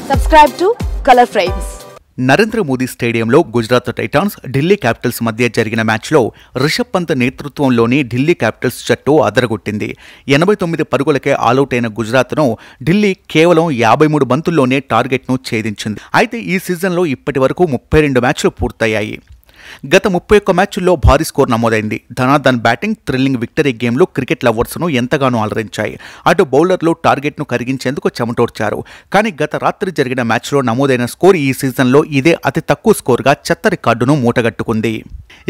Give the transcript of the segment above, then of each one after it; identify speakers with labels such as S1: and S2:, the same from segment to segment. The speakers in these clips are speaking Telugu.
S1: Subscribe to Color Frames.
S2: Narendra Modi స్టేడియంలో గుజరాత్ టైటాన్స్ ఢిల్లీ క్యాపిటల్స్ మధ్య జరిగిన మ్యాచ్లో రిషబ్ పంత్ నేతృత్వంలోని ఢిల్లీ క్యాపిటల్స్ జట్టు అదరగొట్టింది. 89 పరుగులకే ఆలౌట్ అయిన గుజరాత్ను ఢిల్లీ కేవలం 53 బంతుల్లోనే టార్గెట్ను ఛేదించింది. అయితే ఈ సీజన్లో ఇప్పటి వరకు 32 మ్యాచ్లు పూర్తయ్యాయి. గత 31 మ్యాచ్ల్లో భారీ స్కోర్ నమోదైంది. ధనాధన్ బ్యాటింగ్, థ్రిల్లింగ్ విక్టరీ గేమ్లు క్రికెట్ లవర్స్ను ఎంతగానో అలరించాయి. అటు బౌలర్లు టార్గెట్ను కరిగించేందుకు చెమటోడ్చారు. కానీ గత రాత్రి జరిగిన మ్యాచ్లో నమోదైన స్కోర్ ఈ సీజన్లో ఇదే అతి తక్కువ స్కోర్గా చెత్త రికార్డును మూటగట్టుకుంది.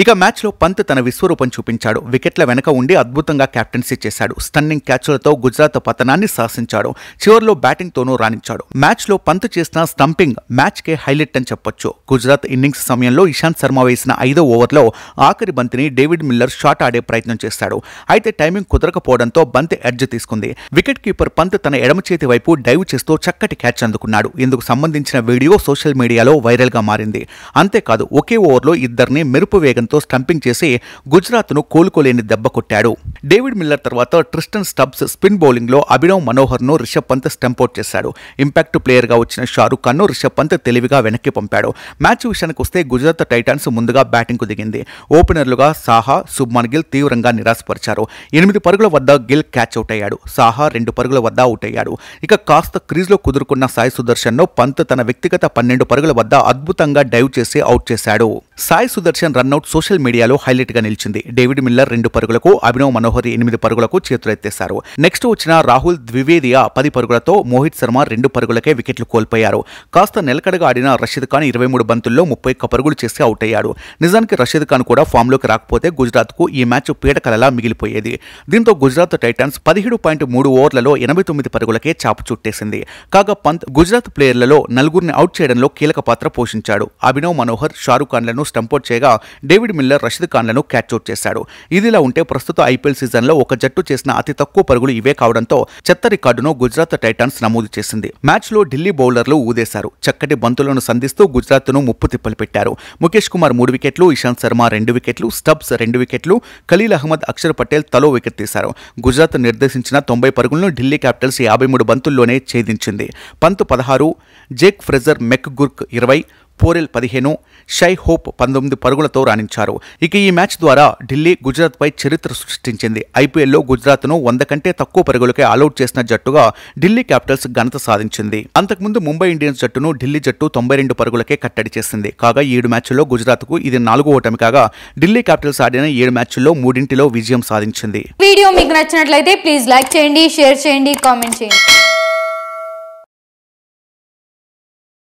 S2: ఇక మ్యాచ్లో పంత్ తన విశ్వరూపం చూపించాడు. వికెట్ల వెనక ఉండి అద్భుతంగా కెప్టెన్సీ చేశాడు. స్టన్నింగ్ క్యాచ్లతో గుజరాత్ పతనాన్ని శాసించాడు. చివర్లో బ్యాటింగ్తోనూ రాణించాడు. మ్యాచ్లో పంత్ చేసిన స్టంపింగ్ మ్యాచ్కే హైలైట్ అని చెప్పొచ్చు. గుజరాత్ ఇన్నింగ్స్ సమయంలో ఇషాంత్ శర్మ వేసిన 5వ ఓవర్లో ఆఖరి బంతిని డేవిడ్ మిల్లర్ షాట్ ఆడే ప్రయత్నం చేశాడు. అయితే టైమింగ్ కుదరకపోవడంతో బంతి ఎడ్జ్ తీసుకుంది. వికెట్ కీపర్ పంత్ తన ఎడమ చేతి వైపు డైవ్ చేస్తూ చక్కటి క్యాచ్ అందుకున్నాడు. ఇందుకు సంబంధించిన వీడియో సోషల్ మీడియాలో వైరల్గా మారింది. అంతేకాదు ఒకే ఓవర్లో ఇద్దరిని మెరుపు వేగంతో స్టంపింగ్ చేసి గుజరాత్ను కోలుకోలేని దెబ్బ కొట్టాడు. డేవిడ్ మిల్లర్ తర్వాత ట్రిస్టన్ స్టబ్స్ స్పిన్ బౌలింగ్లో అభినవ్ మనోహర్ను రిషబ్ పంత్ స్టంపౌట్ చేశాడు. ఇంపాక్ట్ ప్లేయర్గా వచ్చిన షారుఖ్ ఖాన్ను రిషబ్ పంత్ తెలివిగా వెనక్కి పంపాడు. మ్యాచ్ విషయానికి వస్తే గుజరాత్ టైటాన్స్ ముందుగా బ్యాటింగ్కు దిగింది. ఓపెనర్లుగా సాహా, శుభ్మన్ గిల్ తీవ్రంగా నిరాశపరిచారు. 8 పరుగుల వద్ద గిల్ క్యాచ్ అవుట్ అయ్యాడు. సాహా 2 పరుగుల వద్ద అవుట్ అయ్యాడు. ఇక కాస్త క్రీజ్లో కుదురుకున్న సాయి సుదర్శన్ను పంత్ తన వ్యక్తిగత 12 పరుగుల వద్ద అద్భుతంగా డైవ్ చేసి అవుట్ చేశాడు. సాయి సుదర్శన్ రన్అట్ సోషల్ మీడియాలో హైలైట్ గా నిలిచింది. డేవిడ్ మిల్లర్ 2 పరుగులకు, అభినవ్ మనోహర్ 8 పరుగులకు చేతులెత్తేశారు. నెక్స్ట్ వచ్చిన రాహుల్ ద్వివేదియా 10 పరుగులతో, మోహిత్ శర్మ 2 పరుగులకే వికెట్లు కోల్పోయారు. కాస్త నిలకడగా ఆడిన రషీద్ ఖాన్ 23 బంతుల్లో 31 పరుగులు చేసి అవుట్ అయ్యాడు. నిజానికి రషీద్ ఖాన్ కూడా ఫామ్లోకి రాకపోతే గుజరాత్కు ఈ మ్యాచ్ పీడకలలా మిగిలిపోయేది. దీంతో గుజరాత్ టైటాన్స్ 17.3 ఓవర్లలో 89 పరుగులకే చాపు చుట్టేసింది. కాగా పంత్ గుజరాత్ ప్లేయర్లలో 4 అవుట్ చేయడంలో కీలక పాత్ర పోషించాడు. అభినవ్ మనోహర్, షారుఖ్ ఖాన్లను స్టంపౌట్ చేయగా డేవిడ్ మిల్లర్, రషీద్ ఖాన్లను క్యాచ్ అవుట్ చేశాడు. ఇదిలా ఉంటే ప్రస్తుత ఐపీఎల్ సీజన్లో ఒక జట్టు చేసిన అతి తక్కువ పరుగులు ఇవే కావడంతో చెత్త రికార్డును గుజరాత్ టైటాన్స్ నమోదు చేసింది. మ్యాచ్లో ఢిల్లీ బౌలర్లు ఊదేశారు. చక్కటి బంతులను సంధిస్తూ గుజరాత్ను ముప్పు తిప్పలు పెట్టారు. ముఖేష్ కుమార్ 3 వికెట్లు, ఇషాంత్ శర్మ 2 వికెట్లు, స్టబ్స్ 2 వికెట్లు, ఖలీల్ అహ్మద్, అక్షర్ పటేల్ తలో వికెట్ తీశారు. గుజరాత్ నిర్దేశించిన 90 పరుగులను ఢిల్లీ క్యాపిటల్స్ 53 బంతుల్లోనే ఛేదించింది. Pant 16, Jake Fraser McGurk 20, Porel 15, Shai Hope 19 పరుగులతో రాణించారు. ఇక ఈ మ్యాచ్ ద్వారా ఢిల్లీ గుజరాత్పై చరిత్ర సృష్టించింది. ఐపీఎల్లో గుజరాత్ను 100 కంటే తక్కువ పరుగులకే ఆలౌట్ చేసిన జట్టుగా ఢిల్లీ క్యాపిటల్స్ ఘనత సాధించింది. అంతకుముందు ముంబై ఇండియన్స్ జట్టును ఢిల్లీ జట్టు 92 పరుగులకే కట్టడి చేసింది. కాగా 7 మ్యాచ్ల్లో గుజరాత్కు ఇది 4వ ఓటమి కాగా ఢిల్లీ క్యాపిటల్స్ ఆడిన 7 మ్యాచ్ల్లో 3 విజయం సాధించింది.
S3: వీడియో మీకు నచ్చినట్లయితే ప్లీజ్ లైక్ చేయండి, షేర్ చేయండి, కామెంట్ చేయండి.